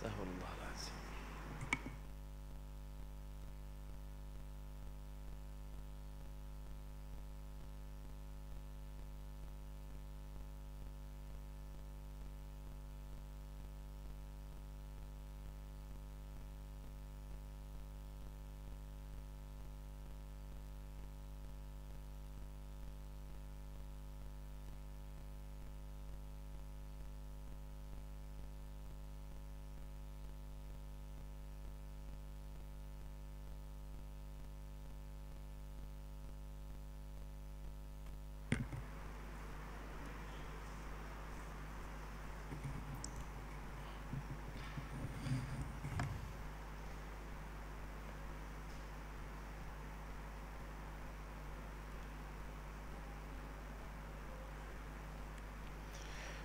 Astaghfirullahaladzim.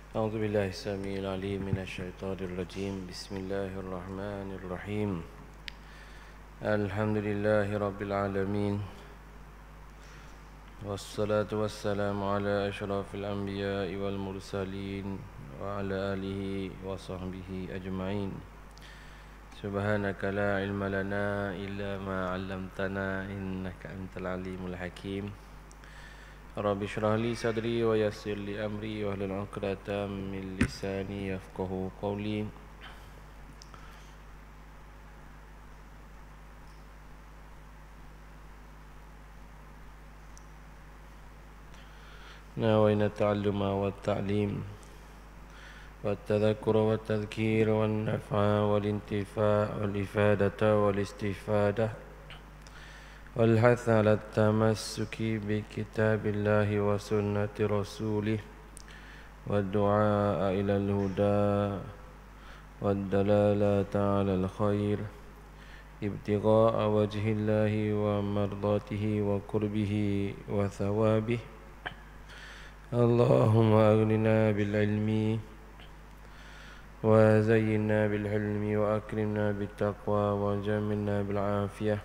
أعوذ بالله السميع العليم من الشيطان الرجيم بسم الله الرحمن الرحيم الحمد لله رب العالمين والصلاة والسلام على أشرف الأنبياء والمرسلين وعلى آله وصحبه أجمعين سبحانك لا علم لنا إلا ما علمتنا إنك أنت العليم الحكيم Rabbi syrah li sadri wa yassir li amri wa hlul 'uqdatam min lisani yafqahu qawli. Nawayna ta'alluma wa ta'lim wa tadhakkura wa tadhkir wa naf'a wal intifa' wal ifadata wal istifadah والحث على التمسك بكتاب الله وسنة رسوله والدعاء إلى الهدى والدلالة على الخير ابتغاء وجه الله ومرضاته وقربه وثوابه اللهم أغننا بالعلم وزينا بالحلم وأكرمنا بالتقوى وجملنا بالعافية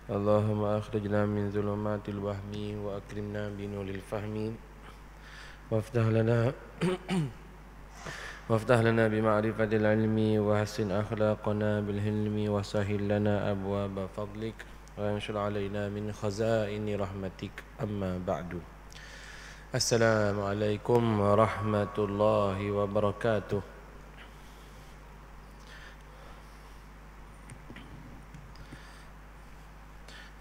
اللهم أخرجنا من ظلمات الوهم وأكرمنا بنور الفهم وافتح لنا بمعرفة العلم وحسن أخلاقنا بالحلم وسهل لنا أبواب فضلك وانشر علينا من خزائن رحمتك أما بعد السلام عليكم ورحمة الله وبركاته.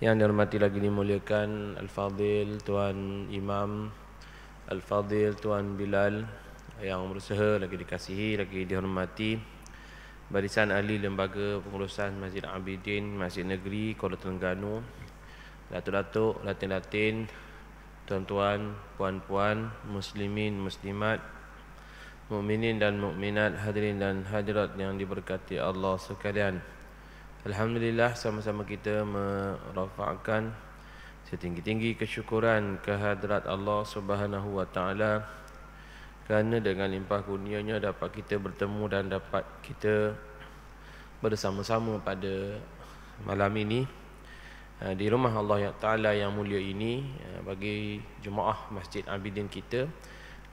Yang dihormati lagi dimuliakan Al-Fadhil Tuan Imam, Al-Fadhil Tuan Bilal, yang berusaha lagi dikasihi, lagi dihormati barisan ahli lembaga pengurusan Masjid Abidin, Masjid Negeri Kuala Terengganu, datuk-datuk, latin-latin, tuan-tuan, puan-puan, muslimin, muslimat, mukminin dan mukminat, hadirin dan hadirat yang diberkati Allah sekalian. Alhamdulillah, sama-sama kita merafakkan setinggi-tinggi kesyukuran kehadrat Allah Subhanahu wa taala kerana dengan limpah kurnia-Nya dapat kita bertemu dan dapat kita bersama-sama pada malam ini di rumah Allah Taala yang mulia ini, bagi jemaah Masjid Abidin kita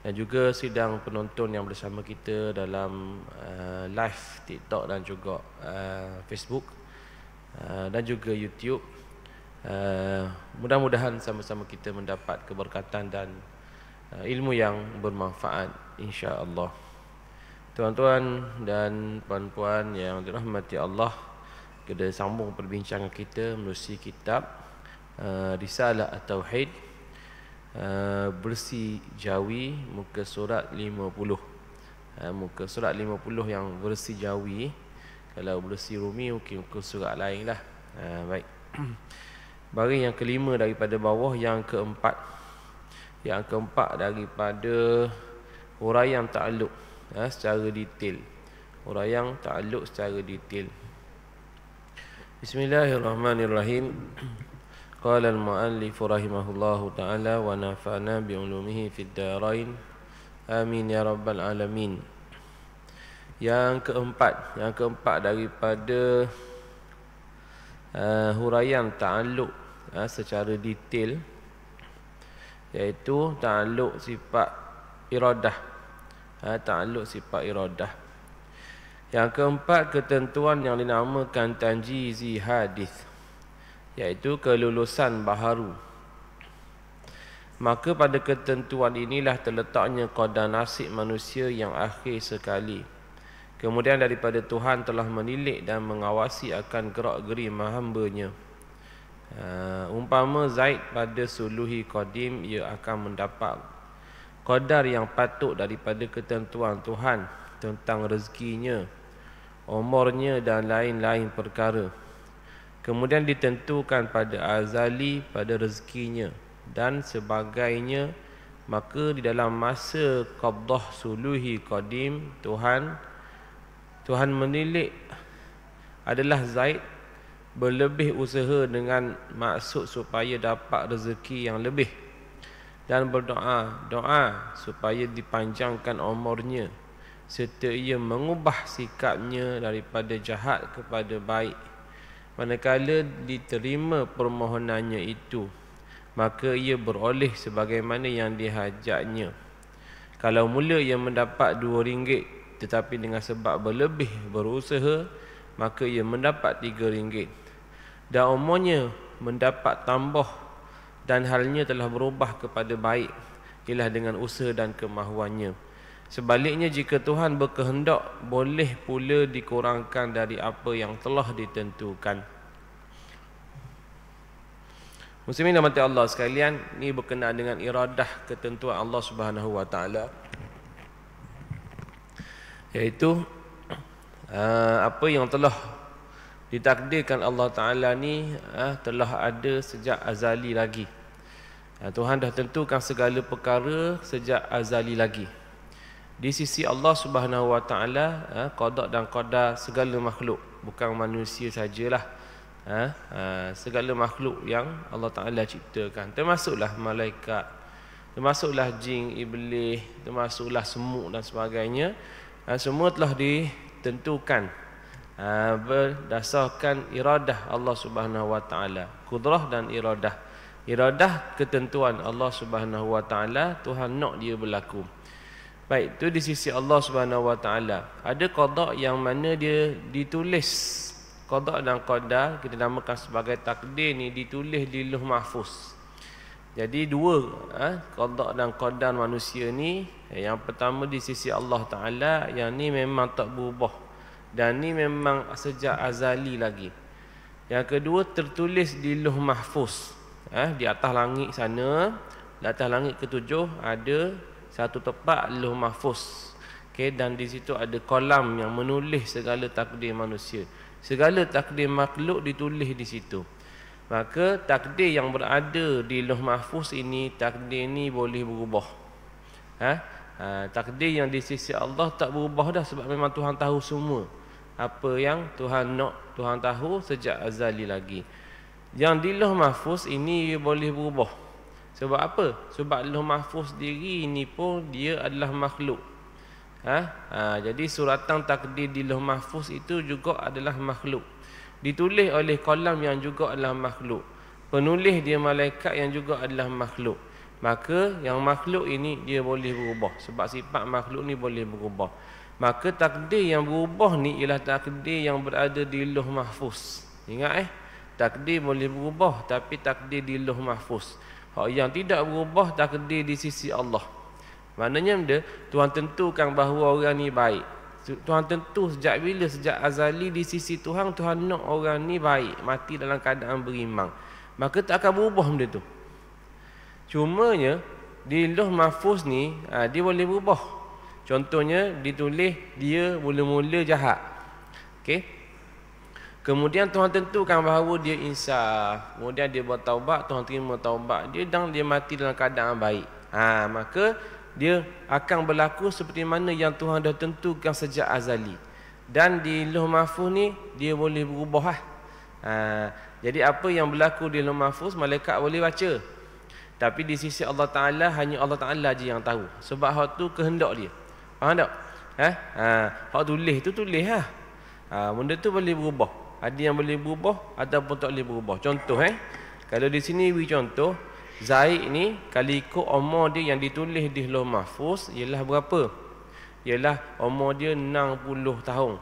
dan juga sidang penonton yang bersama kita dalam live TikTok dan juga Facebook dan juga YouTube. Mudah-mudahan sama-sama kita mendapat keberkatan dan ilmu yang bermanfaat, insya-Allah. Tuan-tuan dan puan-puan yang dirahmati Allah, kita sambung perbincangan kita menerusi kitab Risalah At-Tauhid, versi Jawi, muka surat 50. Muka surat 50 yang versi Jawi. Kalau versi Rumi mungkin muka surat lain lah. Baik. Baris yang kelima daripada bawah, yang keempat. Yang keempat daripada huraian ta'alluq secara detail. Huraian ta'alluq secara detail. Bismillahirrahmanirrahim. Qala al-muallif rahimahullahu ta'ala wa nafa'na bi'ulumihi fid darain. Amin ya rabbal alamin. Yang keempat daripada huraian ta'alluq secara detail, iaitu ta'alluq sifat iradah. Ta'alluq sifat iradah. Yang keempat, ketentuan yang dinamakan tanjizi hadis, iaitu kelulusan baharu. Maka pada ketentuan inilah terletaknya qadar nasib manusia yang akhir sekali. Kemudian daripada Tuhan telah menilik dan mengawasi akan gerak-geri hamba-Nya. Umpama Zaid pada suluhi qadim, ia akan mendapat qadar yang patut daripada ketentuan Tuhan tentang rezekinya, umurnya dan lain-lain perkara. Kemudian ditentukan pada azali pada rezekinya dan sebagainya. Maka di dalam masa qabdah suluhi qadim, Tuhan menilik adalah Zaid berlebih usaha dengan maksud supaya dapat rezeki yang lebih, dan berdoa supaya dipanjangkan umurnya, serta ia mengubah sikapnya daripada jahat kepada baik. Manakala diterima permohonannya itu, maka ia beroleh sebagaimana yang dihajatnya. Kalau mula ia mendapat RM2, tetapi dengan sebab berlebih berusaha, maka ia mendapat RM3. Dan umurnya mendapat tambah dan halnya telah berubah kepada baik, ialah dengan usaha dan kemahuannya. Sebaliknya, jika Tuhan berkehendak, boleh pula dikurangkan dari apa yang telah ditentukan. Muslimin dan mati Allah sekalian, ini berkenaan dengan iradah ketentuan Allah Subhanahu wa taala, iaitu apa yang telah ditakdirkan Allah Ta'ala ni telah ada sejak azali lagi. Tuhan dah tentukan segala perkara sejak azali lagi. Di sisi Allah Subhanahu wa taala, qada dan qadar segala makhluk, bukan manusia sajalah. Segala makhluk yang Allah Ta'ala ciptakan, termasuklah malaikat, termasuklah jin, iblis, termasuklah semut dan sebagainya. Semua telah ditentukan berdasarkan iradah Allah Subhanahu wa taala, kudrah dan iradah. Iradah ketentuan Allah Subhanahu wa taala, Tuhan nak dia berlaku. Baik, itu di sisi Allah Subhanahu wa taala. Ada qada yang mana dia ditulis. Qada dan qadar kita namakan sebagai takdir ni ditulis di Lauh Mahfuz. Jadi dua qada dan qadar manusia ni. Yang pertama di sisi Allah Taala, yang ni memang tak berubah, dan ni memang sejak azali lagi. Yang kedua tertulis di Lauh Mahfuz, di atas langit sana, di atas langit ketujuh ada satu tempat Lauh Mahfuz. Dan di situ ada kolam yang menulis segala takdir manusia. Segala takdir makhluk ditulis di situ. Maka takdir yang berada di Lauh Mahfuz ini, takdir ini boleh berubah. Takdir yang di sisi Allah tak berubah dah, sebab memang Tuhan tahu semua. Apa yang Tuhan nak, Tuhan tahu sejak azali lagi. Yang di Lauh Mahfuz ini boleh berubah. Sebab apa? Sebab Lauh Mahfuz sendiri ini pun dia adalah makhluk. Jadi suratan takdir di Lauh Mahfuz itu juga adalah makhluk. Ditulis oleh kolam yang juga adalah makhluk. Penulis dia malaikat yang juga adalah makhluk. Maka yang makhluk ini dia boleh berubah, sebab sifat makhluk ni boleh berubah. Maka takdir yang berubah ni ialah takdir yang berada di Lauh Mahfuz. Ingat takdir boleh berubah, tapi takdir di Lauh Mahfuz. Yang tidak berubah takdir di sisi Allah. Maknanya Tuhan tentukan bahawa orang ni baik. Tuhan tentu sejak bila, sejak azali di sisi Tuhan, Tuhan nak orang ni baik, mati dalam keadaan beriman. Maka tak akan berubah benda tu. Cumanya di Lauh Mahfuz ni dia boleh berubah. Contohnya ditulis dia mula-mula jahat. Kemudian Tuhan tentukan bahawa dia insaf. Kemudian dia bertaubat, Tuhan terima taubat dia dan dia mati dalam keadaan baik. Maka dia akan berlaku seperti mana yang Tuhan dah tentukan sejak azali. Dan di Lauh Mahfuz ni dia boleh berubah. Jadi apa yang berlaku di Lauh Mahfuz malaikat boleh baca. Tapi di sisi Allah Ta'ala, hanya Allah Ta'ala je yang tahu. Sebab hak tu kehendak dia. Faham tak? Hak tulis tu tulis lah. Benda tu boleh berubah. Ada yang boleh berubah ataupun tak boleh berubah. Contoh kalau di sini beri contoh, Zaid ni kalau ikut umur dia yang ditulis di Lauh Mahfuz ialah berapa? Ialah umur dia 60 tahun.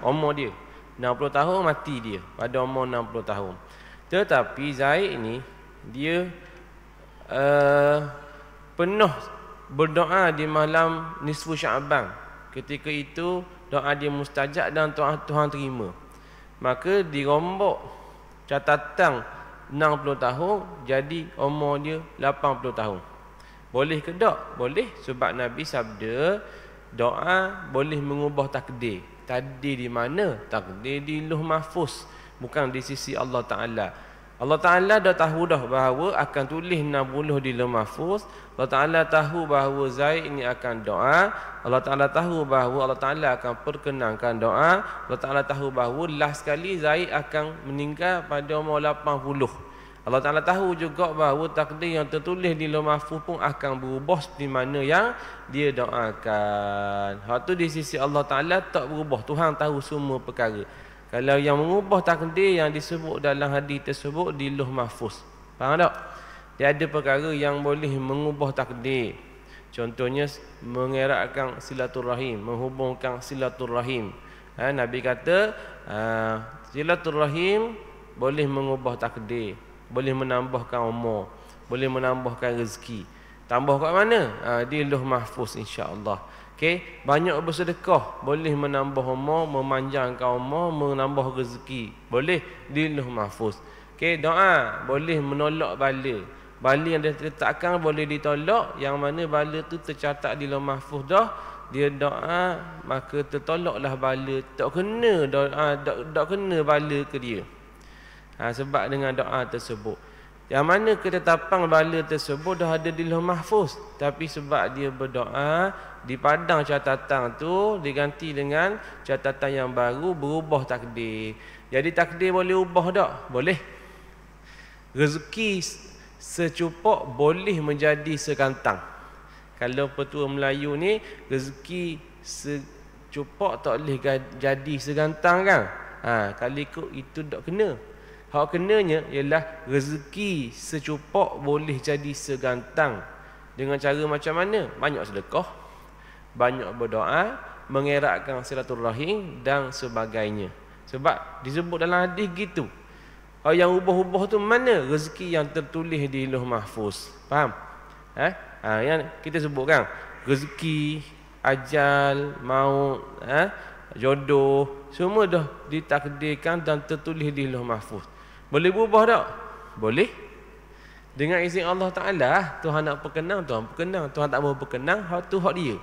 umur dia 60 tahun mati dia pada umur 60 tahun. Tetapi Zaid ni dia penuh berdoa di malam nisfu Syaban. Ketika itu doa dia mustajab dan Tuhan terima. Maka dirombak catatan 60 tahun jadi umur dia 80 tahun. Boleh ke tak? Boleh, sebab Nabi sabda doa boleh mengubah takdir. Takdir di mana? Takdir di Lauh Mahfuz, bukan di sisi Allah Ta'ala. Allah Ta'ala dah tahu dah bahawa akan tulis 60 di Lauh Mahfuz. Allah Ta'ala tahu bahawa Zaid ini akan doa. Allah Ta'ala tahu bahawa Allah Ta'ala akan perkenankan doa. Allah Ta'ala tahu bahawa last sekali Zaid akan meninggal pada umur 80. Allah Ta'ala tahu juga bahawa takdir yang tertulis di Lauh Mahfuz pun akan berubah seperti mana yang dia doakan. Hak tu di sisi Allah Ta'ala tak berubah. Tuhan tahu semua perkara. Kalau yang mengubah takdir yang disebut dalam hadis tersebut di Lauh Mahfuz. Faham tak? Dia ada perkara yang boleh mengubah takdir. Contohnya mengeratkan silaturahim, menghubungkan silaturahim. Nabi kata silaturahim boleh mengubah takdir, boleh menambahkan umur, boleh menambahkan rezeki. Tambah kat mana? Di Lauh Mahfuz insya-Allah. Okey, banyak bersedekah boleh menambah umur, memanjangkan umur, menambah rezeki. Boleh di Lauh Mahfuz. Okey, doa boleh menolak bala. Bala yang diletakkan boleh ditolak, yang mana bala tu tercatat di Lauh Mahfuz dah. Dia doa maka tertolaklah bala. Tak kena doa, tak kena bala ke dia. Sebab dengan doa tersebut. Yang mana ketetapan bala tersebut dah ada di Lauh Mahfuz, tapi sebab dia berdoa di padang catatan tu diganti dengan catatan yang baru, berubah takdir. Jadi takdir boleh ubah tak? Boleh. Rezeki secupok boleh menjadi sekantang. Kalau petua Melayu ni rezeki secupok tak boleh jadi segantang kan? Kalau ikut itu tak kena. Hak kenanya ialah rezeki secupok boleh jadi segantang. Dengan cara macam mana? Banyak sedekah, banyak berdoa, mengeratkan silaturahim dan sebagainya. Sebab disebut dalam hadis gitu. Yang ubah-ubah tu mana? Rezeki yang tertulis di Lauh Mahfuz. Faham? Yang kita sebut kan, rezeki, ajal, maut, jodoh, semua dah ditakdirkan dan tertulis di Lauh Mahfuz. Boleh berubah tak? Boleh. Dengan izin Allah Ta'ala, Tuhan nak perkenang, Tuhan perkenang. Tuhan tak mau perkenang, hak tu hak dia.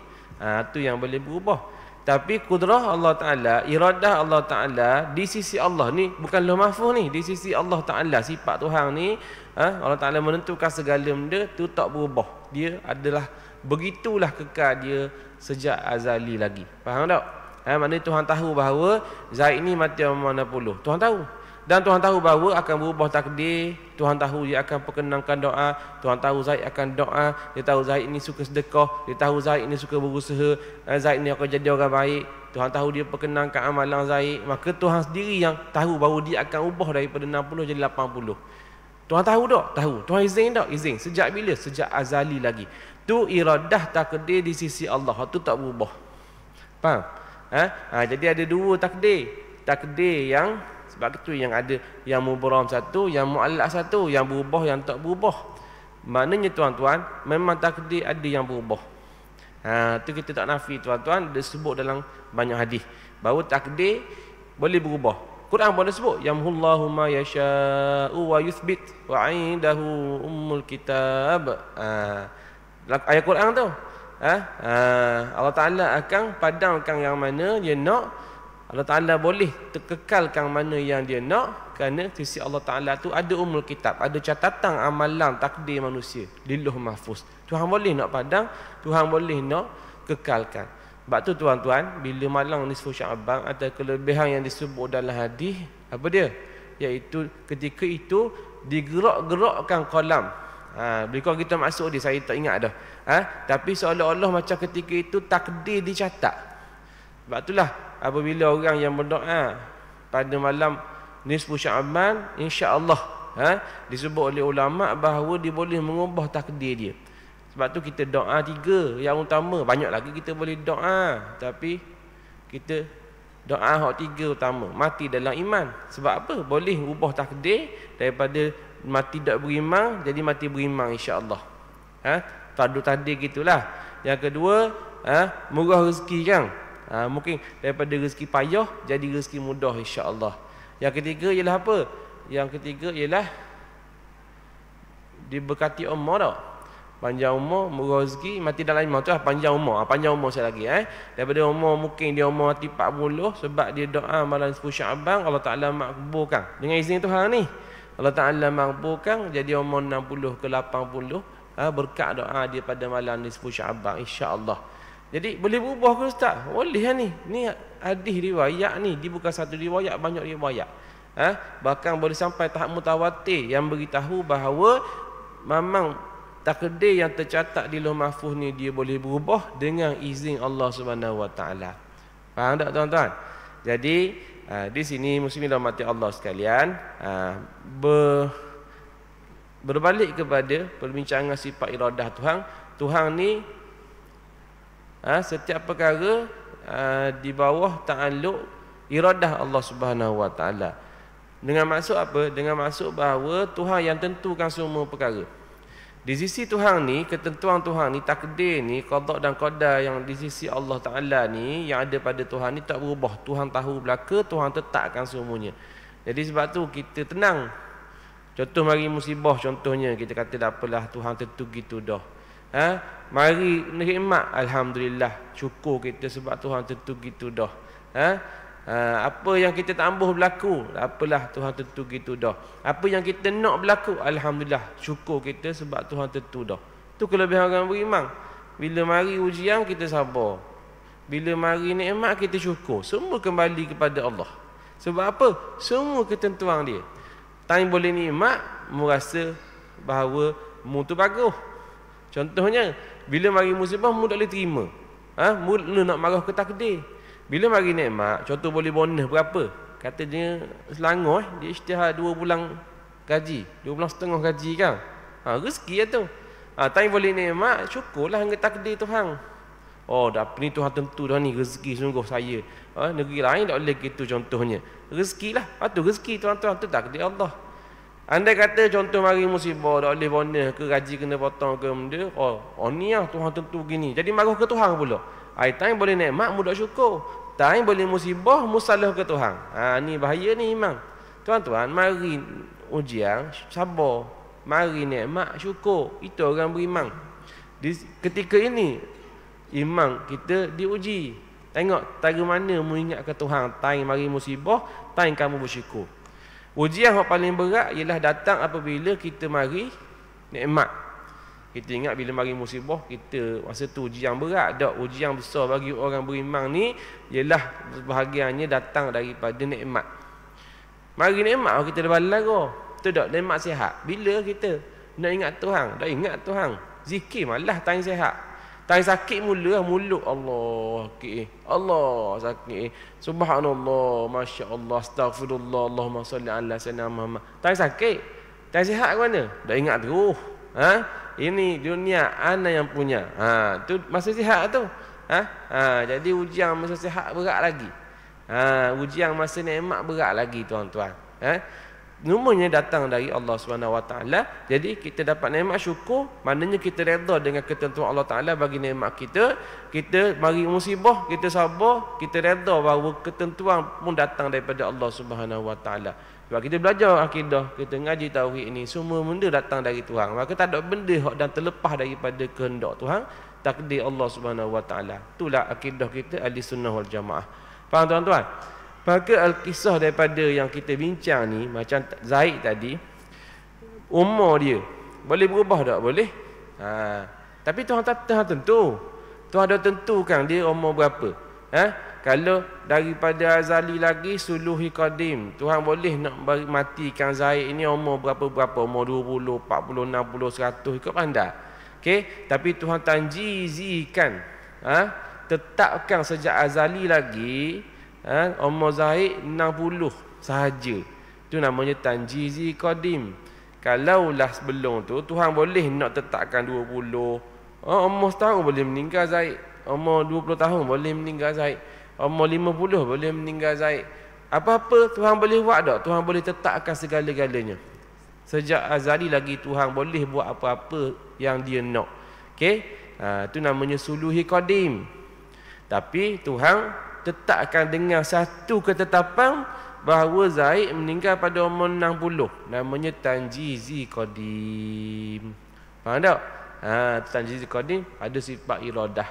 Tu yang boleh berubah. Tapi kudrah Allah Ta'ala, iradah Allah Ta'ala di sisi Allah ni, bukan Lauh Mahfuz ni, di sisi Allah Ta'ala, sifat Tuhan ni, Allah Ta'ala menentukan segala benda tu tak berubah. Dia adalah begitulah kekal dia sejak azali lagi. Faham tak? Maknanya Tuhan tahu bahawa Zaid ni mati umur 60. Tuhan tahu. Dan Tuhan tahu bahawa akan berubah takdir. Tuhan tahu dia akan perkenankan doa. Tuhan tahu Zaid akan doa. Dia tahu Zaid ini suka sedekah. Dia tahu Zaid ini suka berusaha. Zaid ini akan jadi orang baik. Tuhan tahu dia perkenankan amalan Zaid. Maka Tuhan sendiri yang tahu bahawa dia akan ubah daripada 60 jadi 80. Tuhan tahu tak? Tahu. Tuhan izin tak? Izin. Sejak bila? Sejak azali lagi. Tu iradah takdir di sisi Allah. Tu tak berubah. Faham? Jadi ada dua takdir. Takdir yang sebab itu yang ada yang mubram satu, yang mu'allaq satu, yang berubah, yang tak berubah. Maknanya tuan-tuan, memang takdir ada yang berubah. Tu kita tak nafi tuan-tuan, disebut dalam banyak hadis bahawa takdir boleh berubah. Quran pun sebut yamhullahu ma yasha'u wa yuthbit wa 'indahu ummul kitab. Ayat Quran tu. Allah Taala akan padamkan yang mana dia nak. Allah Ta'ala boleh terkekalkan mana yang dia nak, kerana sisi Allah Ta'ala tu ada umul kitab, ada catatan amalan takdir manusia di Lauh Mahfuz. Tuhan boleh nak padang, Tuhan boleh nak kekalkan. Sebab tu tuan-tuan, bila malam nisfu Syaban ada kelebihan yang disebut dalam hadis, apa dia? Iaitu ketika itu digerak-gerakkan kolam. Bila kita masuk dia, saya tak ingat dah. Tapi seolah-olah macam ketika itu takdir dicatat. Sebab itulah apabila orang yang berdoa pada malam nisfu Syaban, insya-Allah disebut oleh ulama bahawa dia boleh mengubah takdir dia. Sebab tu kita doa tiga yang utama. Banyak lagi kita boleh doa, tapi kita Doa hak 3 utama, mati dalam iman. Sebab apa? Boleh ubah takdir daripada mati tak beriman jadi mati beriman insya-Allah. Takdir gitulah. Yang kedua, murah rezeki kan. Mungkin daripada rezeki payah jadi rezeki mudah insya-Allah. Yang ketiga ialah apa? Yang ketiga ialah diberkati umur tak? Panjang umur, murah rezeki, mati dalam iman tu lah panjang umur. Panjang umur saya lagi daripada umur mungkin dia umur mati 40 sebab dia doa malam 10 Syaban, Allah Taala makbulkan. Dengan izin Tuhan ni, Allah Taala makbulkan jadi umur 60 ke 80 berkat doa dia pada malam ni 10 Syaban insya-Allah. Jadi boleh berubah ke ustaz? Boleh lah ni. Ni hadis riwayat ni, dia bukan satu riwayat, banyak riwayat. Bahkan boleh sampai tahap mutawatir yang beritahu bahawa memang takdir yang tercatat di Lauh Mahfuz ni dia boleh berubah dengan izin Allah Subhanahu Wa Taala. Faham tak tuan-tuan? Jadi di sini muslimin dan mati Allah sekalian, berbalik kepada perbincangan sifat iradah Tuhan. Tuhan ni setiap perkara di bawah ta'alluq iradah Allah Subhanahu Wa Taala. Dengan maksud apa? Dengan maksud bahawa Tuhan yang tentukan semua perkara. Di sisi Tuhan ni, ketentuan Tuhan ni, takdir ni, qada dan qadar yang di sisi Allah Ta'ala ni, yang ada pada Tuhan ni tak berubah. Tuhan tahu belaka, Tuhan tetapkan semuanya. Jadi sebab tu kita tenang. Contoh mari musibah contohnya, kita kata tak apalah, Tuhan tentu gitu dah. Mari nikmat, alhamdulillah, syukur kita sebab Tuhan tentu gitu dah. Apa yang kita tak ambuh berlaku, apalah Tuhan tentu gitu dah. Apa yang kita nak berlaku, alhamdulillah, syukur kita sebab Tuhan tentu dah. Tu kelebihan orang beriman. Bila mari ujian kita sabar, bila mari nikmat kita syukur. Semua kembali kepada Allah. Sebab apa? Semua ketentuan dia. Time boleh nikmat, mu rasa bahawa mu tu bagus. Contohnya, bila mari musibah mu tak boleh terima. Mu nak marah ke takdir. Bila mari nikmat, contoh boleh bonus berapa? Kata dia Selangor, dia isytihar 2 bulan gaji, 2 bulan setengah gaji kan. Rezeki lah tu. Time boleh nikmat, syukurlah dengan takdir Tuhan. Oh, dah ni Tuhan tentu dah ni rezeki sungguh saya. Negeri lain tak boleh gitu contohnya. Rezeki lah. Tu rezeki tuan-tuan, tu takdir Allah. Andai kata contoh mari musibah tak boleh bonus ke, gaji kena potong ke benda, ni lah Tuhan tentu gini. Jadi marah ke Tuhan pula. Time boleh nikmat, mu tak syukur. Time boleh musibah, mu salah ke Tuhan. Ni bahaya ni imam. Tuan-tuan, mari ujian, sabar. Mari nikmat, syukur. Itu orang beriman. Ketika ini, iman kita diuji. Tengok, tara mana mu ingat ke Tuhan. Time mari musibah, time kamu bersyukur. Ujian yang paling berat ialah datang apabila kita mari nikmat. Kita ingat bila mari musibah, kita masa tu ujian berat. Tak, ujian besar bagi orang beriman ni ialah bahagiannya datang daripada nikmat. Mari nikmat kita dah balas ke? Betul tak? Nikmat sihat. Bila kita nak ingat Tuhan? Tak ingat Tuhan. Zikir malah time sihat. Time sakit mula mulut Allah sakit. Allah sakit. Subhanallah, masya-Allah, astagfirullah, Allahumma salli ala sayyidina Muhammad. Time sakit. Time sihat ke mana? Tak ingat terus. Ini dunia ana yang punya. Tu masa sihat tu. Jadi ujian masa sihat berat lagi. Ujian masa nikmat berat lagi tuan-tuan. Semuanya datang dari Allah Subhanahu Wa Taala. Jadi kita dapat nikmat syukur, maknanya kita redha dengan ketentuan Allah Taala bagi nikmat kita. Kita mari musibah, kita sabar, kita redha bahawa ketentuan pun datang daripada Allah Subhanahu Wa Taala. Sebab kita belajar akidah, kita ngaji tauhid ini, semua benda datang dari Tuhan. Maka tak ada benda dan terlepas daripada kehendak Tuhan, takdir Allah Subhanahu Wa Taala. Itulah akidah kita Ahli Sunnah wal Jamaah. Faham tuan-tuan? Maka al-kisah daripada yang kita bincang ni, macam Zaid tadi, umur dia boleh berubah tak? Boleh. Tapi Tuhan tak tentu. Tuhan dah tentukan dia umur berapa. Kalau daripada azali lagi suluhi qadim, Tuhan boleh nak matikan Zaid ini umur berapa-berapa, umur 20, 40, 60, 100 ikut pandai. Okey, tapi Tuhan tanjizikan, tetapkan sejak azali lagi umur Zaid 60 sahaja. Itu namanya tanjizi qadim. Kalaulah sebelum tu Tuhan boleh nak tetapkan 20, umur setahun boleh meninggal Zaid, umur 20 tahun boleh meninggal Zaid. umur 50 boleh meninggal Zaid. Apa-apa Tuhan boleh buat tak? Tuhan boleh tetapkan segala-galanya. Sejak azali lagi Tuhan boleh buat apa-apa yang dia nak. Okey? Itu namanya suluhi qadim. Tapi Tuhan tetapkan dengan satu ketetapan bahawa Zaid meninggal pada umur 60. Namanya tanjizi qadim. Faham tak? Tanjizi qadim ada sifat iradah.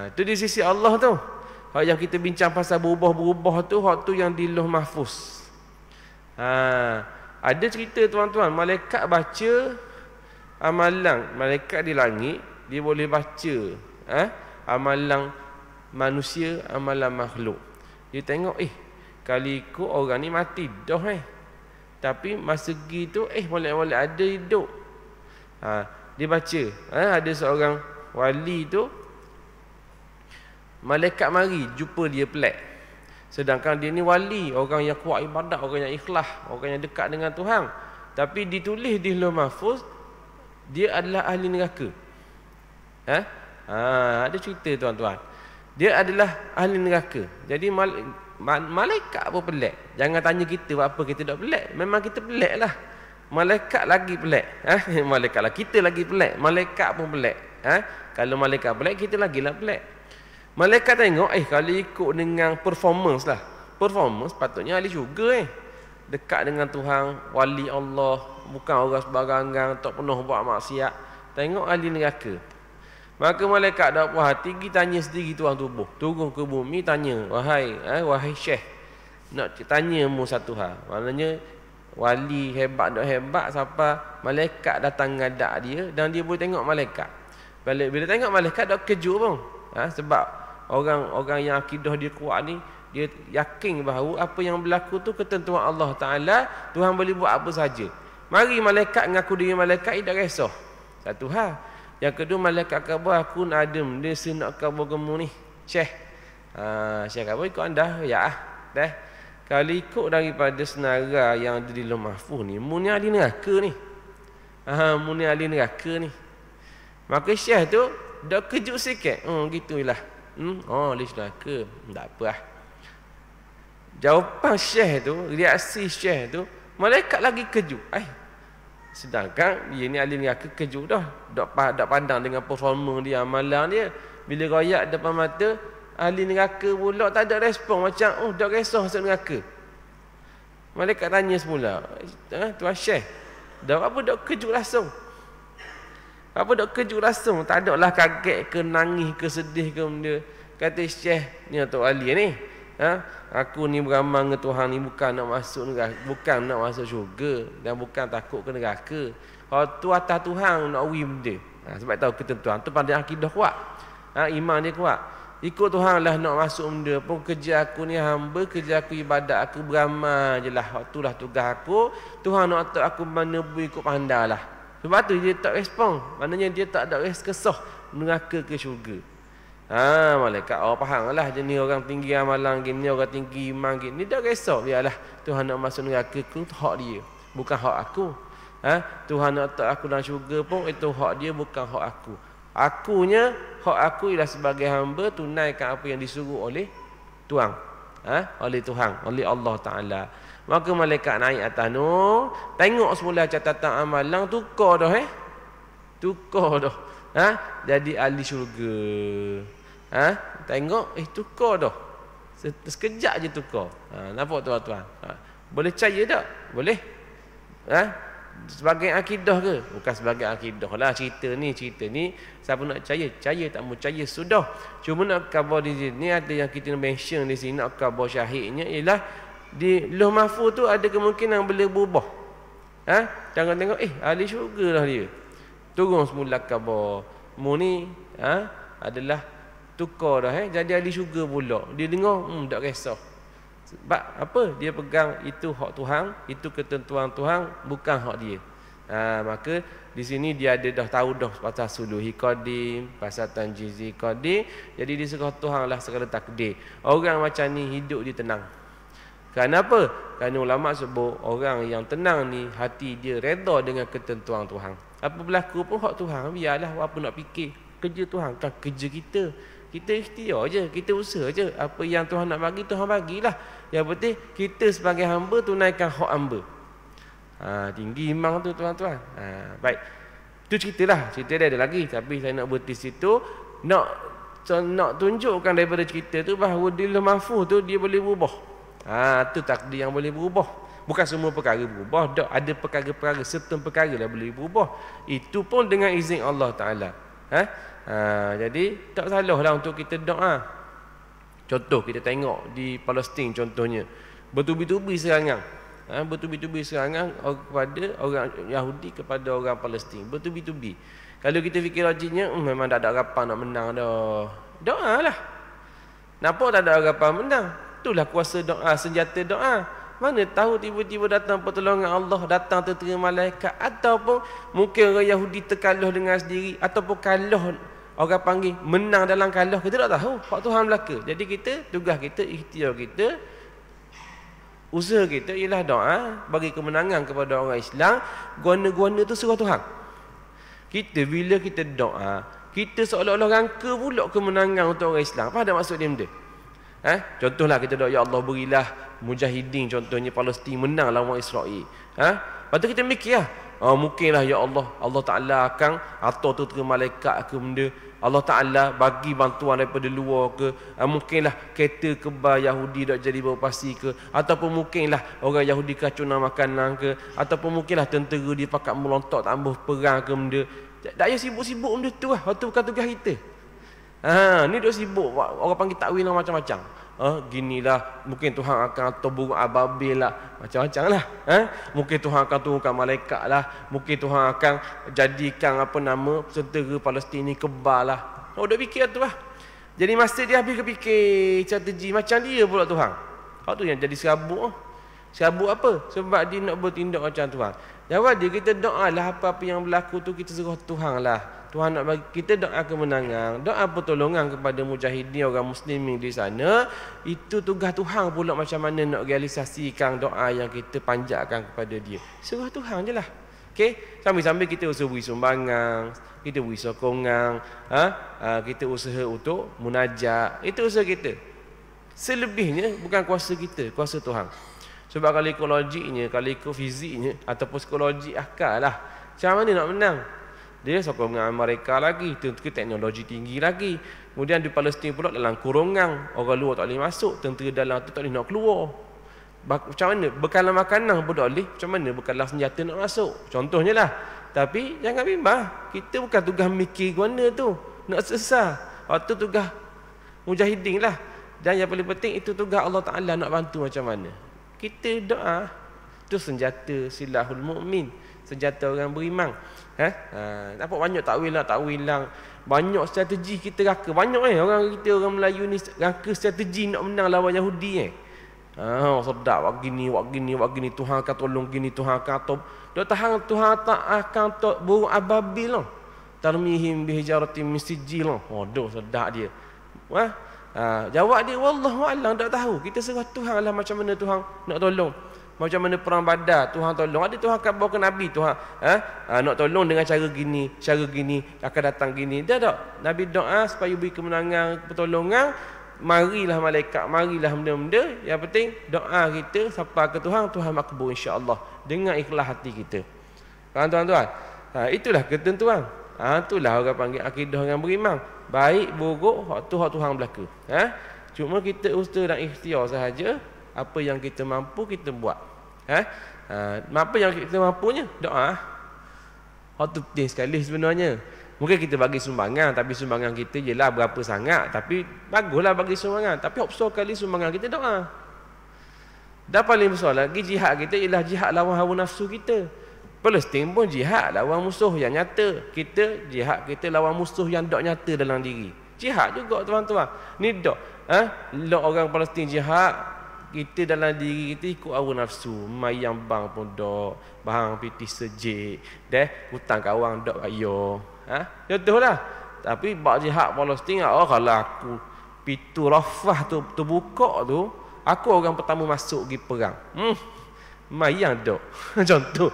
Itu di sisi Allah tu. Hak yang kita bincang pasal berubah-berubah tu, hak tu yang di Lauh Mahfuz. Ada cerita tuan-tuan, malaikat baca amalan, malaikat di langit dia boleh baca amalan manusia, amalan makhluk. Dia tengok kali ikut orang ni mati dah tapi masa pergi tu boleh-boleh ada hidup. Dia baca ada seorang wali tu, malaikat mari jumpa dia pelik. Sedangkan dia ni wali, orang yang kuat ibadat, orang yang ikhlas, orang yang dekat dengan Tuhan. Tapi ditulis di Lauh Mahfuz dia adalah ahli neraka. Ada cerita tuan-tuan. Dia adalah ahli neraka. Jadi malaikat pun pelik. Jangan tanya kita buat apa kita tak pelik. Memang kita pelik lah. Malaikat lagi pelik. Malaikat lah. Kita lagi pelik. Malaikat pun pelik. Kalau malaikat pelik, kita lagilah pelik. Malaikat tengok, kalau ikut dengan performance lah. Performance patutnya ahli syurga dekat dengan Tuhan, wali Allah, bukan orang sembarangan, tak pernah buat maksiat. Tengok ahli neraka. Maka malaikat tak puas hati, pergi tanya sendiri tuan tubuh. Turun ke bumi tanya, wahai syekh, nak tanya mu satu hal. Maknanya wali hebat tak hebat sampai malaikat datang ngadak dia dan dia boleh tengok malaikat. Bila tengok malaikat tak kejut pun. Sebab orang yang akidah dia kuat ni, dia yakin bahawa apa yang berlaku tu ketentuan Allah Ta'ala, Tuhan boleh buat apa saja. Mari malaikat mengaku diri malaikat, tak kisah. Satu hal. Yang kedua, malaikat khabar aku nak adem, dia nak khabar kamu ni Syekh. Syekh khabar ikut anda. Ya dah. Kalau ikut daripada senara yang ada di Lauh Mahfuz ni, mu ni ahli neraka ni. Mu ni ahli neraka ni. Maka Syekh tu dah kejut sikit. Gitulah. Ahli neraka. Tak apa lah. Jawapan Syekh tu, reaksi Syekh tu, malaikat lagi kejut. Sedangkan dia ni ahli neraka, kejut dah. Tak pandang dengan performa dia, amalan dia. Bila royak depan mata, ahli neraka pula tak ada respon. Macam, tak kisah masuk neraka. Malaikat tanya semula, Tuan Syekh, apa dah kejut langsung? Apa dah kejut langsung? Tak ada lah kaget ke, nangis ke, sedih ke benda. Kata Syekh, ni Tok Ali ni. Aku ni beramal dengan Tuhan ni bukan nak masuk neraka, bukan nak masuk syurga dan bukan takut ke neraka. Tu atas Tuhan nak win benda. Sebab tahu ketentuan tu pada akidah kuat. Iman dia kuat. Ikut Tuhan lah nak masuk benda pun. Kerja aku ni hamba, kerja aku ibadat, aku beramal je lah. Itulah tugas aku. Tuhan nak tahu aku mana pun ikut pandai lah. Sebab tu dia tak respon. Maknanya dia tak ada kesah neraka ke syurga. Malaikat faham lah jenis orang tinggi amalan gini, orang tinggi iman gini, tak kisah, biarlah Tuhan nak masuk neraka ku, hak dia, bukan hak aku. Tuhan nak letak aku dalam syurga pun, itu hak dia, bukan hak aku. Hak aku ialah sebagai hamba tunaikan apa yang disuruh oleh Tuhan, oleh Tuhan, oleh Allah Ta'ala. Maka malaikat naik atas tu, tengok semula catatan amalan, tukar dah tukar dah. Jadi ahli syurga. Tengok tukar dah. Sekejap je tukar. Nampak tuan-tuan? Boleh percaya tak? Boleh. Sebagai akidah ke? Bukan sebagai akidah lah cerita ni. Siapa nak percaya tak mau percaya sudah. Cuma nak khabar di sini ada yang kita mention di sini, nak khabar syahidnya ialah di Lauh Mahfuz tu ada kemungkinan boleh berubah. Jangan tengok ahli syurga lah dia. Turun semula khabar mu ni adalah tukar dah jadi ahli syurga pula. Dia dengar tak kisah. Sebab apa? Dia pegang itu hak Tuhan, itu ketentuan Tuhan, bukan hak dia. Maka di sini dia ada dah tahu dah pasal suluhi qadim, pasal tanjizi qadim. Jadi diserah Tuhan lah segala takdir. Orang macam ni hidup dia tenang. Kenapa? Kerana ulama sebut orang yang tenang ni hati dia redha dengan ketentuan Tuhan. Apa berlaku pun hak Tuhan, biarlah apa nak fikir. Kerja Tuhan kan kerja kita. Kita ikhtiar je, kita usaha je. Apa yang Tuhan nak bagi, Tuhan bagilah. Yang penting kita sebagai hamba tunaikan hak hamba. Tinggi imam tu tuan-tuan. Baik. Itu ceritalah. Cerita dia ada lagi, tapi saya nak berhenti situ. Nak tunjukkan daripada cerita tu bahawa di Lauh Mahfuz tu dia boleh berubah. Tu takdir yang boleh berubah. Bukan semua perkara berubah, tak ada perkara-perkara, certain perkara lah boleh berubah. Itu pun dengan izin Allah Taala. Jadi tak salah lah untuk kita doa. Contoh kita tengok di Palestin contohnya, bertubi-tubi serangan. Bertubi-tubi serangan kepada orang Yahudi kepada orang Palestin, bertubi-tubi. Kalau kita fikir logiknya, memang tak ada harapan nak menang dah. Doa lah. Nampak tak ada harapan menang? Itulah kuasa doa, senjata doa. Mana tahu tiba-tiba datang pertolongan Allah, datang tentera malaikat, ataupun mungkin orang Yahudi terkalah dengan sendiri, ataupun kalah, orang panggil menang dalam kalah. Kita tak tahu, hak Tuhan belaka. Jadi kita, tugas kita, ikhtiar kita, usaha kita ialah doa bagi kemenangan kepada orang Islam. Guana-guana tu surah Tuhan. Kita bila kita doa, kita seolah-olah rangka pula kemenangan untuk orang Islam. Apa ada maksud dia benda? Contohlah kita doa, ya Allah berilah mujahidin contohnya Palestin menang lawan Israel. Lepas tu kita mikir mungkinlah ya Allah, Allah Ta'ala akan atau tentera malaikat ke benda, Allah Ta'ala bagi bantuan daripada luar ke, mungkinlah kereta kebal Yahudi tak jadi beroperasi ke, ataupun mungkinlah orang Yahudi keracunan makanan ke, ataupun mungkinlah tentera dia pakat melontok tambah perang ke benda. Tak payah sibuk-sibuk benda tu lah. Waktu bukan tugas kita. Ni duk sibuk, orang panggil takwil macam-macam. Ginilah, mungkin Tuhan akan atau burung ababil lah, macam-macam lah. Mungkin Tuhan akan turunkan malaikat lah, mungkin Tuhan akan jadikan apa nama tentera Palestin ni kebal lah. Duk fikir tu lah. Jadi masa dia habis kepikir strategi macam dia pula Tuhan. Hak tu yang jadi serabut. Serabut apa? Sebab dia nak bertindak macam Tuhan. Jawab dia, kita doa lah apa-apa yang berlaku tu kita serah Tuhan lah. Tuhan nak bagi kita doa kemenangan, doa pertolongan kepada mujahidin orang muslimin di sana. Itu tugas Tuhan pula macam mana nak realisasikan doa yang kita panjatkan kepada dia. Serah Tuhan je lah. Okay? Sambil-sambil kita usaha beri sumbangan, kita beri sokongan, kita usaha untuk munajat. Itu usaha kita. Selebihnya bukan kuasa kita, kuasa Tuhan. Sebab kalau ikut logiknya, kalau ikut fiziknya ataupun psikologi akal lah, macam mana nak menang? Dia sokongan mereka lagi, tentu teknologi tinggi lagi. Kemudian di Palestin pula dalam kurungan, orang luar tak boleh masuk, tentera dalam tu tak boleh nak keluar. Macam mana? Bekalan makanan pun tak boleh, macam mana bekalan senjata nak masuk? Contohnya lah. Tapi jangan bimbang, kita bukan tugas mikir guna tu, nak sesar. Waktu tugas mujahidin lah. Dan yang paling penting itu tugas Allah Ta'ala nak bantu macam mana. Kita doa, itu senjata silahul mu'min, senjata orang beriman. Nampak banyak takwil lah. Banyak strategi kita raka. Banyak orang kita, orang Melayu ni raka strategi nak menang lawan Yahudi. Sedap, buat gini. Tuhan akan tolong gini, Tuhan akan tolong. Dia tahan Tuhan tak akan burung ababil lah. Tarmihim bihijaratim misijil lah. Sedap dia. Jawab dia, wallahu a'lam, tak tahu. Kita serah Tuhan lah macam mana Tuhan nak tolong. Macam mana perang Badar Tuhan tolong. Ada Tuhan akan bawa ke Nabi Tuhan nak tolong dengan cara gini, akan datang gini. Dah tak? Nabi doa supaya beri kemenangan, pertolongan. Marilah malaikat, marilah benda-benda. Yang penting doa kita sampai ke Tuhan, Tuhan makbul insya-Allah dengan ikhlas hati kita. Tuan-tuan, itulah ketentuan. Itulah orang panggil akidah orang beriman. Baik buruk hak Tuhan berlaku. Cuma kita usaha dan ikhtiar sahaja. Apa yang kita mampu kita buat. Apa yang kita mampunya doa. Hak tu penting sekali sebenarnya. Mungkin kita bagi sumbangan, tapi sumbangan kita jelah berapa sangat, tapi baguslah bagi sumbangan, tapi hak besar kali sumbangan kita doa. Dan paling besar lagi jihad kita ialah jihad lawan hawa nafsu kita. Palestin pun jihad lawan musuh yang nyata. Kita jihad kita lawan musuh yang tak nyata dalam diri. Jihad juga tuan-tuan. Ni tak. Orang Palestin jihad, kita dalam diri kita ikut hawa nafsu. Mayang bang pun tak, bahang piti sejik, hutang kawan tak bayar. Contohlah. Tapi bak jihad Palestin, kalau aku pintu Rafah tu terbuka tu, aku orang pertama masuk pergi perang. Mayang dok. Contoh.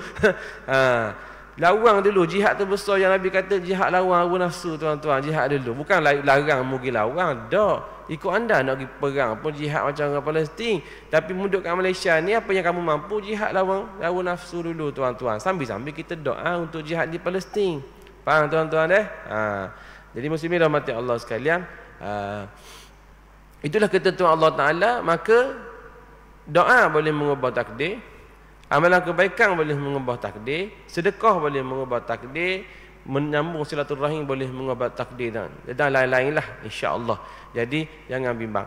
Lawang dulu jihad terbesar yang Nabi kata jihad lawang hawa nafsu tuan-tuan, jihad dulu. Bukan larang mu pergi lawang, dak. Ikut anda nak pergi perang pun jihad macam orang Palestin. Tapi muduk kat Malaysia ni apa yang kamu mampu jihad lawang hawa nafsu dulu tuan-tuan. Sambil-sambil kita doa untuk jihad di Palestin. Faham tuan-tuan Jadi muslimin rahmati Allah sekalian, itulah ketentuan Allah Taala. Maka doa boleh mengubah takdir, amalan kebaikan boleh mengubah takdir, sedekah boleh mengubah takdir, menyambung silaturahim boleh mengubah takdir dan lain-lain lah, insya-Allah. Jadi jangan bimbang.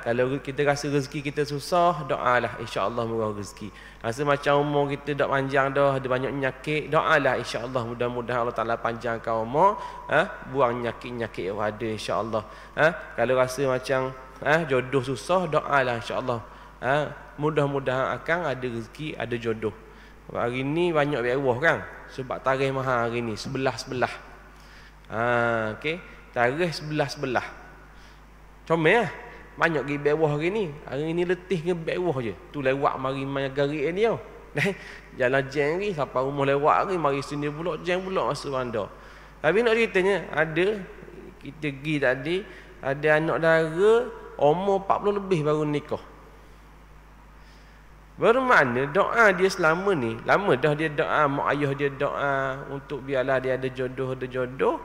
Kalau kita rasa rezeki kita susah, doalah insya-Allah murah rezeki. Rasa macam umur kita dak panjang dah, ada banyak penyakit, doalah insya-Allah mudah-mudahan Allah Taala panjangkan umur, buang penyakit-penyakit yang ada insya-Allah. Kalau rasa macam jodoh susah, doalah insya-Allah. Mudah-mudahan akan ada rezeki, ada jodoh. Hari ni banyak berwah kan, sebab tarikh mahal hari ni, sebelah-sebelah. Okey, tarikh sebelah-sebelah. Comel banyak pergi berwah hari ni. Hari ni letih ke berwah je. Tu lewat mari main garik ni tau. Jalan jeng ni, siapa rumah lewat ni, mari sini pula jeng pula masuk bandar. Tapi nak ceritanya, ada kita pergi tadi, ada anak dara umur 40 lebih baru nikah. Bermakna doa dia selama ni, lama dah dia doa, mak ayah dia doa untuk biarlah dia ada jodoh.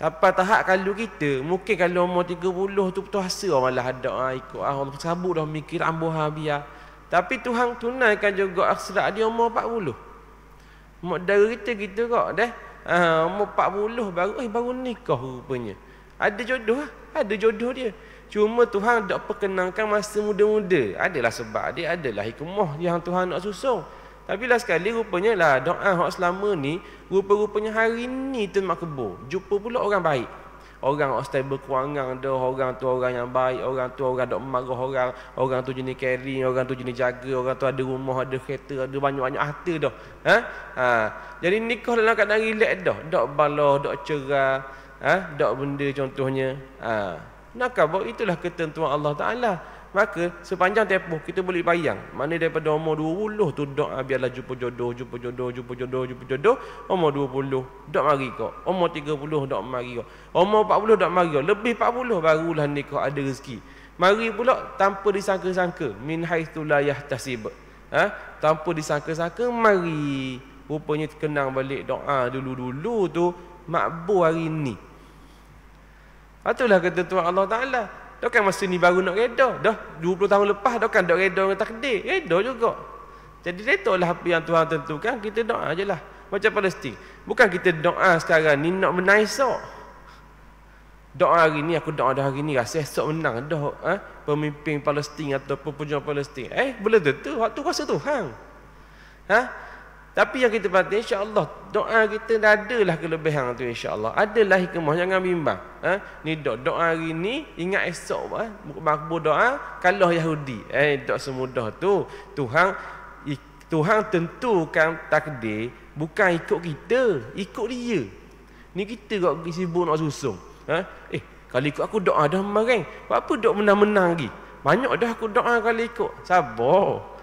Sampai tahap kalau kita, mungkin kalau umur 30 tu putus asa malah doa ikut Allah sabut dah mikir ambuh biar. Tapi Tuhan tunaikan juga akhirat dia umur 40. Mak dara kita kok dah. Umur 40 baru nikah rupanya. Ada jodoh dia. Cuma Tuhan tak perkenankan masa muda-muda. Adalah sebab dia, adalah hikmah yang Tuhan nak susung. Tapi lah sekali rupanya lah doa hak selama ni, rupa-rupanya hari ni tu makbul. Jumpa pula orang baik. Orang stable kewangan dah, orang tu orang yang baik, orang tu orang dok marah orang tu jenis caring, orang tu jenis jaga, orang tu ada rumah, ada kereta, ada banyak-banyak harta dah. Jadi nikah dalam keadaan relax dah. Dok balah, dok cerah, dok benda contohnya. Nak khabar itulah ketentuan Allah Taala. Maka sepanjang tempoh kita boleh bayang, mana daripada umur 20 tu doa biarlah jumpa jodoh. Umur 20 dok mari kok. Umur 30 dok mari kok. Umur 40 dok mari kok. Lebih 40 barulah nikah ada rezeki. Mari pula tanpa disangka-sangka, min haitsu la yahtasib. Tanpa disangka-sangka mari. Rupanya kenang balik doa dulu-dulu tu makbul hari ni. Itulah ketentuan Allah Taala. Dah kan masa ni baru nak reda. Dah 20 tahun lepas dah kan dak reda dengan takdir. Reda juga. Jadi redahlah apa yang Tuhan tentukan, kita doa ajalah. Macam Palestin. Bukan kita doa sekarang ni nak menang esok. Doa hari ni, aku doa dah hari ni rasa esok menang dah pemimpin Palestin ataupun pejuang Palestin. Belum tentu, waktu kuasa Tuhan. Tapi yang kita pasti insya-Allah doa kita adalah kelebihan tu insya-Allah. Adalah hikmah, jangan bimbang. Ni doa hari ni ingat esok makbul doa kalah Yahudi. Tak semudah tu. Tuhan tentukan takdir bukan ikut kita, ikut dia. Ni kita kok sibuk nak susung. Kalau ikut aku doa dah marang. Apa dok menang-menang lagi? Banyak dah aku doa kalau ikut. Sabar.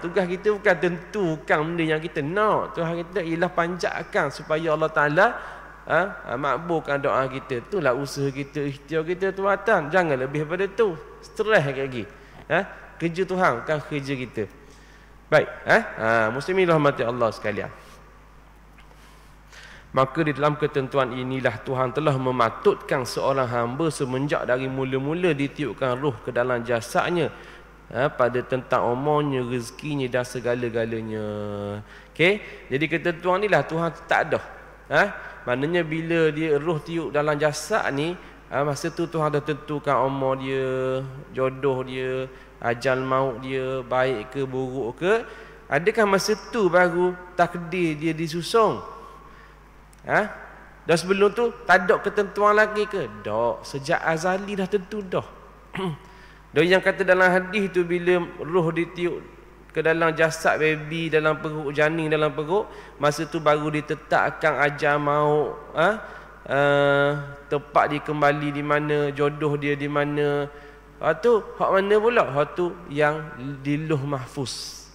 Tugas kita bukan tentukan benda yang kita nak. Tuhan kita ialah panjatkan supaya Allah Taala makbulkan doa kita. Itulah usaha kita, ikhtiar kita tuan. Jangan lebih daripada tu. Stres lagi. Kerja Tuhan bukan kerja kita. Baik, muslimin rahmati Allah sekalian. Maka di dalam ketentuan inilah Tuhan telah mematutkan seorang hamba semenjak dari mula-mula ditiupkan roh ke dalam jasadnya, pada tentang umurnya, rezekinya dan segala-galanya. Okey, jadi ketentuan inilah Tuhan tak ada. Maknanya bila dia roh tiup dalam jasad ni, masa tu Tuhan dah tentukan umur dia, jodoh dia, ajal maut dia, baik ke buruk ke. Adakah masa tu baru takdir dia disusung? Dah sebelum tu tak ada ketentuan lagi ke? Tak, sejak azali dah tentu dah. Dan yang kata dalam hadis tu, bila roh ditiup ke dalam jasad baby dalam perut, janin dalam perut, masa tu baru ditetapkan ajal maut, tempat dia kembali di mana, jodoh dia di mana. Tu hak mana pula? Hak tu yang di Lauh Mahfuz.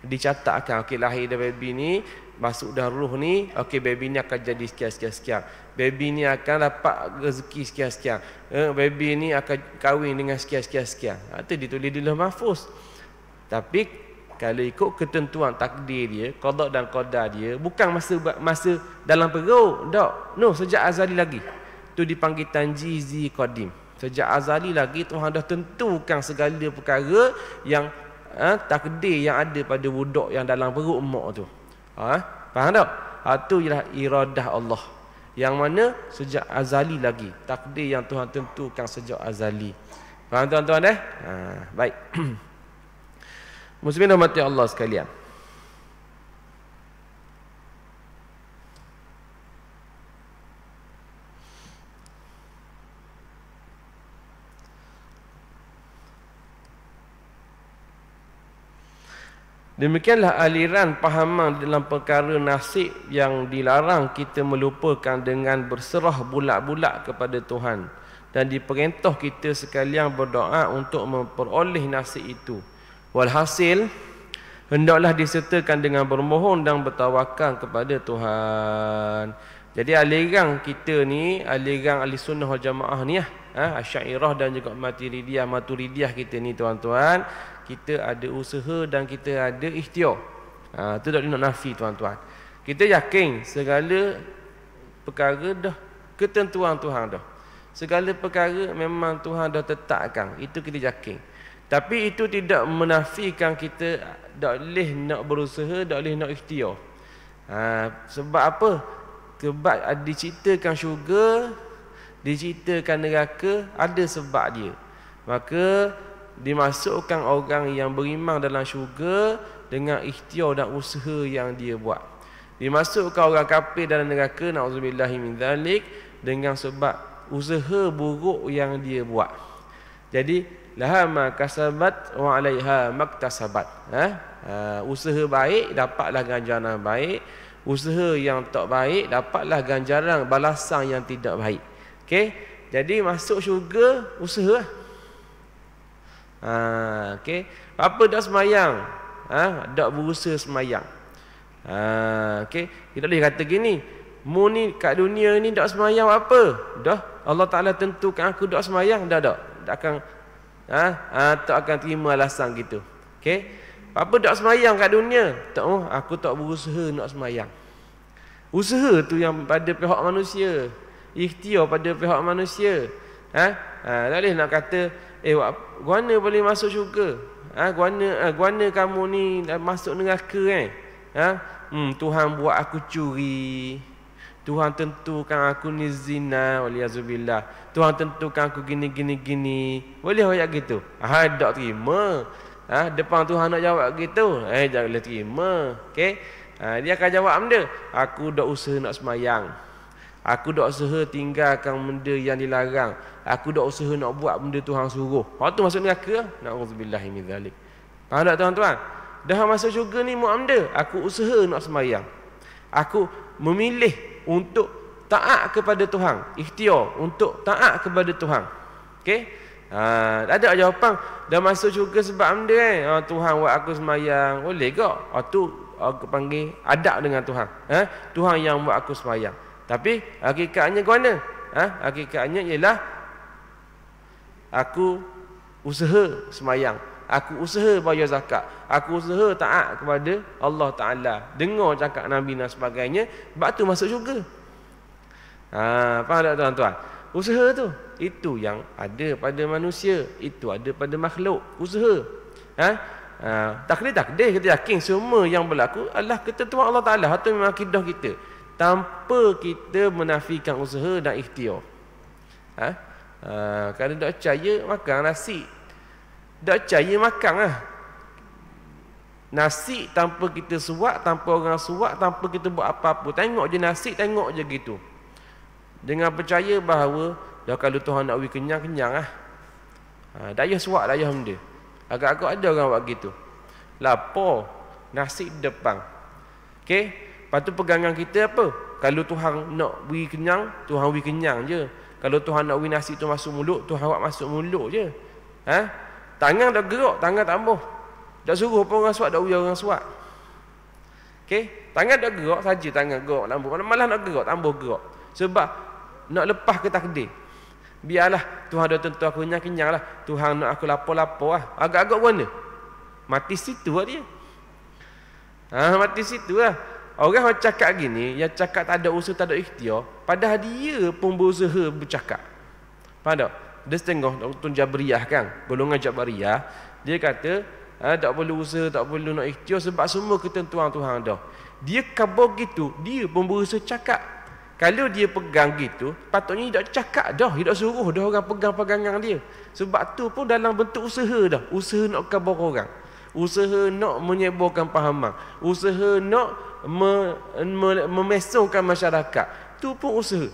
Dicatatkan, okey lahir dari baby ni, masuk dah ruh ni, okey baby ni akan jadi sekian. Baby ni akan dapat rezeki sekian. Baby ni akan kahwin dengan sekian. Itu ditulis di Lauh Mahfuz. Tapi kalau ikut ketentuan takdir dia, qada dan qadar dia, bukan masa dalam perut, tak. No, sejak azali lagi. Tu dipanggil tanjizi qadim. Sejak azali lagi Tuhan dah tentukan segala perkara yang takdir yang ada pada budak yang dalam perut mak tu. Faham tak? Itu ialah iradah Allah. Yang mana sejak azali lagi. Takdir yang Tuhan tentukan sejak azali. Faham tuan-tuan baik. Muslimin rahmati Allah sekalian. Demikianlah aliran pahaman dalam perkara nasib yang dilarang kita melupakan dengan berserah bulat-bulat kepada Tuhan. Dan diperintah kita sekalian berdoa untuk memperoleh nasib itu. Walhasil, hendaklah disertakan dengan bermohon dan bertawakal kepada Tuhan. Jadi aliran kita ni, aliran ahli sunnah wal jamaah ni Asy'ariyah dan juga Maturidiyah kita ni tuan-tuan, kita ada usaha dan kita ada ikhtiar. Itu tak nak nafi tuan-tuan. Kita yakin segala perkara dah ketentuan Tuhan dah. Segala perkara memang Tuhan dah tetapkan. Itu kita yakin. Tapi itu tidak menafikan kita tak boleh nak berusaha, tak boleh nak ikhtiar. Sebab apa? Sebab diceritakan syurga, diceritakan neraka, ada sebab dia. Maka dimasukkan orang yang beriman dalam syurga dengan ikhtiar dan usaha yang dia buat. Dimasukkan orang kafir dalam neraka, na'udzubillahi min dzalik, dengan sebab usaha buruk yang dia buat. Jadi laha ma kasabat wa 'alaiha maktasabat. Usaha baik dapatlah ganjaran baik, usaha yang tak baik dapatlah ganjaran balasan yang tidak baik. Okey, jadi masuk syurga usaha. Okey, apa dak semayang? Dak berusaha semayang. Okey, kita boleh kata gini, mu ni kat dunia ni dak semayang apa? Dah Allah Taala tentukan aku dak semayang, dah akan tak akan terima alasan gitu. Okey, apa dak semayang kat dunia? Tak, aku tak berusaha nak semayang. Usaha tu yang pada pihak manusia, ikhtiar pada pihak manusia. Tak boleh nak kata guana boleh masuk syurga. Guana kamu ni masuk neraka Tuhan buat aku curi. Tuhan tentukan aku ni zina, waliyazubillah. Tuhan tentukan aku gini. Boleh ayat gitu? Tak terima. Depan Tuhan nak jawab gitu. Jangan boleh terima. Okey. Dia akan jawab benda. Aku dak usaha nak semayang. Aku dak usaha tinggalkan benda yang dilarang. Aku dak usaha nak buat benda Tuhan suruh. Waktu masuk neraka, na'udzubillahi min dzalik. Faham tak tuan-tuan? Dah masuk syurga ni buat benda. Aku usaha nak semayang. Aku memilih untuk taat kepada Tuhan. Ikhtiar untuk taat kepada Tuhan. Okey? Ada jawapan. Dah masuk syurga sebab benda Tuhan buat aku semayang. Boleh ke? Tu aku panggil adab dengan Tuhan. Tuhan yang buat aku semayang. Tapi hakikatnya mana? Hakikatnya ialah aku usaha semayang. Aku usaha bayar zakat. Aku usaha taat kepada Allah Ta'ala. Dengar cakap Nabi dan sebagainya. Sebab tu masuk syurga. Faham tak tuan-tuan? Usaha tu, itu yang ada pada manusia. Itu ada pada makhluk. Usaha. Takdir kita yakin semua yang berlaku adalah ketentuan Allah Ta'ala. Itu memang akidah kita. Tanpa kita menafikan usaha dan ikhtiar. Kalau tak percaya, makan nasi. Tak percaya, makan lah. Nasi tanpa kita suap, tanpa orang suap, tanpa kita buat apa-apa. Tengok je nasi, tengok je gitu. Dengan percaya bahawa kalau Tuhan nak beri kenyang-kenyang lah. Tak payah suap, tak payah benda. Agak-agak ada orang buat gitu. Lapar, nasi di depan. Okey? Lepas tu pegangan kita apa? Kalau Tuhan nak beri kenyang, Tuhan beri kenyang je. Kalau Tuhan nak beri nasi tu masuk mulut, Tuhan buat masuk mulut je. Tangan tak gerak, tangan tak ambuh. Tak suruh pun orang suat, tak uya orang suat. Okey, tangan tak gerak saja, tangan gerak lambung. Malah nak gerak, tambah gerak. Sebab nak lepas ke takdir. Biarlah Tuhan dah tentu aku kenyang lah. Tuhan nak aku lapar-lapar lah. Agak-agak mana? Mati situ lah dia. Mati situ lah. Orang yang cakap gini, yang cakap tak ada usaha, tak ada ikhtiar, padahal dia pun berusaha bercakap. Faham tak? Dia setengah Dr. Jabariyah kan, golongan Jabariyah, dia kata tak perlu usaha, tak perlu nak ikhtiar sebab semua ketentuan Tuhan dah. Dia kabur gitu, dia pun berusaha cakap. Kalau dia pegang gitu, patutnya dia tak cakap dah, dia tak suruh dah orang pegang pegangan dia. Sebab tu pun dalam bentuk usaha dah, usaha nak kabur orang, usaha nak menyebarkan fahaman, usaha nak memesongkan masyarakat. Tu pun usaha.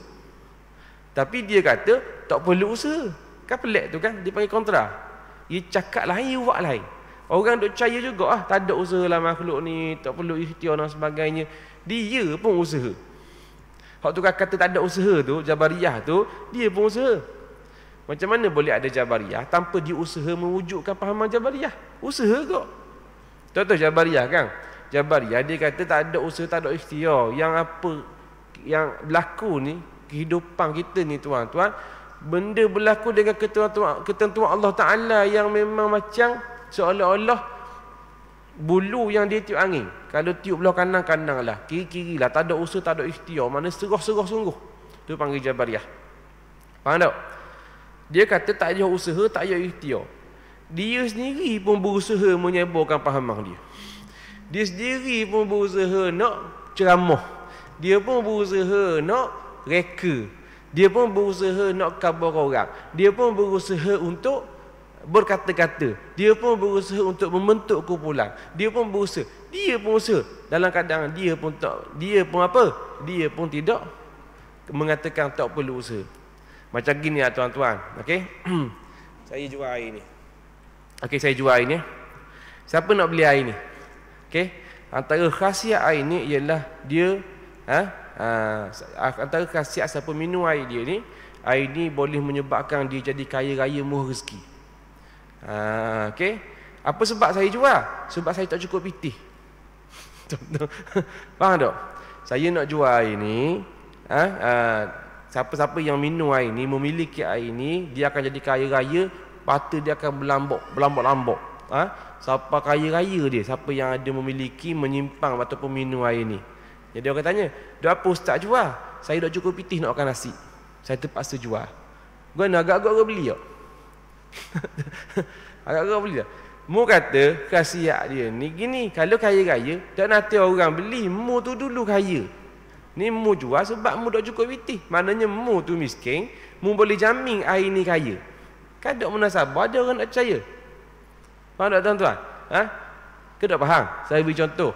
Tapi dia kata tak perlu usaha. Kan pelik tu kan, dia panggil kontra. Dia cakap lain, dia buat lain. Orang duk percaya juga tak ada usaha lah makhluk ni, tak perlu ikhtiar dan sebagainya. Dia pun usaha. Hak tu kata tak ada usaha tu, Jabariyah tu, dia pun usaha. Macam mana boleh ada Jabariyah tanpa dia usaha mewujudkan fahaman Jabariyah? Usaha kok. Contoh Jabariyah kan. Jabariyah dia kata tak ada usaha, tak ada ikhtiar. Yang apa yang berlaku ni, kehidupan kita ni tuan-tuan, benda berlaku dengan ketentuan Allah Ta'ala yang memang macam seolah-olah bulu yang dia tiup angin. Kalau tiup belah kanan-kanan lah, kiri-kiri lah, tak ada usaha, tak ada ikhtiar, mana serah-serah sungguh. Tu panggil Jabariyah. Faham tak? Dia kata tak ada usaha, tak ada ikhtiar. Dia sendiri pun berusaha menyebarkan fahaman dia. Dia sendiri pun berusaha nak ceramah. Dia pun berusaha nak reka. Dia pun berusaha nak khabar orang. Dia pun berusaha untuk berkata-kata. Dia pun berusaha untuk membentuk kumpulan. Dia pun berusaha. Dia pun usaha. Dalam keadaan dia pun tak, dia pun apa? Dia pun tidak mengatakan tak perlu usaha. Macam gini lah tuan-tuan. Okey. Saya jual air ni. Okey, saya jual air ni. Siapa nak beli air ni? Okey. Antara khasiat air ni ialah dia antara khasiat siapa minum air dia ni, air ni boleh menyebabkan dia jadi kaya raya murah rezeki. Okey. Apa sebab saya jual? Sebab saya tak cukup pitih. Faham tak? Saya nak jual air ni, siapa-siapa yang minum air ni, memiliki air ni, dia akan jadi kaya raya, harta dia akan berlambak-lambak. Siapa kaya raya dia? Siapa yang ada memiliki, menyimpang ataupun minum air ni. Jadi orang tanya, "Dak apa ustaz jual?" Saya dak cukup pitih nak makan nasi. Saya terpaksa jual. Gua nak agak-agak orang beli tak? Agak-agak beli tak? Mu kata khasiat dia ni gini, kalau kaya raya, tak nanti orang beli, mu tu dulu kaya. Ni mu jual sebab mu dak cukup pitih. Maknanya mu tu miskin, mu boleh jamin air ni kaya. Kan tak munasabah ada orang nak percaya. Faham tak tuan-tuan? Ke tak faham? Saya beri contoh.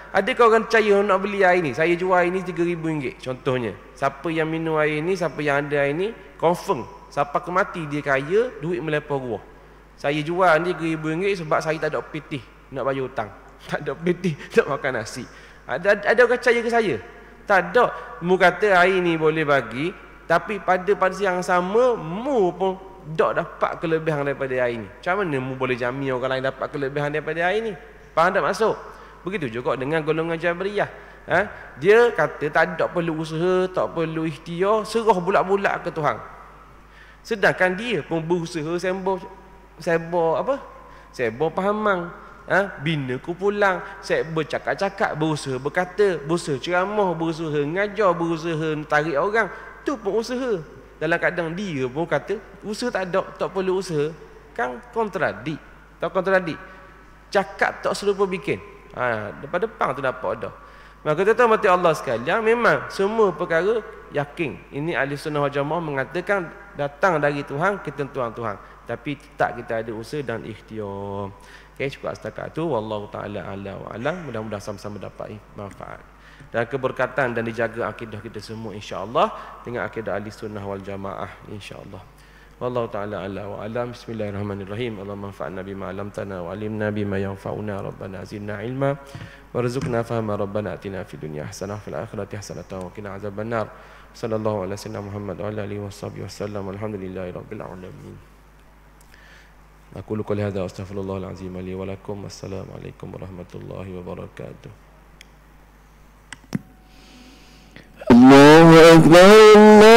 Adakah orang percaya nak beli air ni? Saya jual air ni RM3,000 contohnya. Siapa yang minum air ni, siapa yang ada air ni, confirm. Siapa ke mati dia kaya, duit melepas ruah. Saya jual ni RM3,000 sebab saya tak ada pitih nak bayar hutang. Tak ada pitih nak makan nasi. Ada orang percaya ke saya? Tak ada. Mu kata air ni boleh bagi, tapi pada yang sama, mu pun tak dapat kelebihan daripada air ni. Macam mana mu boleh jamin orang lain dapat kelebihan daripada air ni? Faham tak maksud? Begitu juga dengan golongan Jabariyah. Dia kata tak perlu usaha, tak perlu ikhtiar, serah bulat-bulat ke Tuhan. Sedangkan dia pun berusaha sembah fahaman, bina kumpulan, bercakap-cakap, berusaha berkata, berusaha ceramah, berusaha ngajar, berusaha tarik orang. Tu pun usaha. Dalam keadaan dia pun kata usaha tak perlu usaha. Kan kontradik. Tak kontradik. Cakap tak serupa bikin. Depan-depan tu dapat dah. Maka tuan-tuan mati Allah sekalian, memang semua perkara yakin. Ini ahli sunnah wal jamaah mengatakan datang dari Tuhan, ketentuan Tuhan. Tapi tak kita ada usaha dan ikhtiar. Okay, cukup setakat tu. Wallahu ta'ala a'la wa a'lam. Mudah-mudahan sama-sama dapat manfaat dan keberkatan dan dijaga akidah kita semua insya-Allah dengan akidah ahli sunnah wal jamaah insya-Allah. Wallahu ta'ala a'la wa a'lam. Bismillahirrahmanirrahim. Allahumma anfa'na bima 'allamtana wa 'allimna bima yanfa'una. Rabbana zidna ilma warzuqna fahma. Rabbana atina fid dunya hasanah fil akhirati hasanah wa qina azabannar. Sallallahu alaihi wasallam Muhammad wa ala alihi washabbihi wasallam. Alhamdulillahirabbil alamin. Aku qouli hadza wa astaghfirullahal azim li wa lakum. Wassalamualaikum warahmatullahi wabarakatuh. Allahu akbar.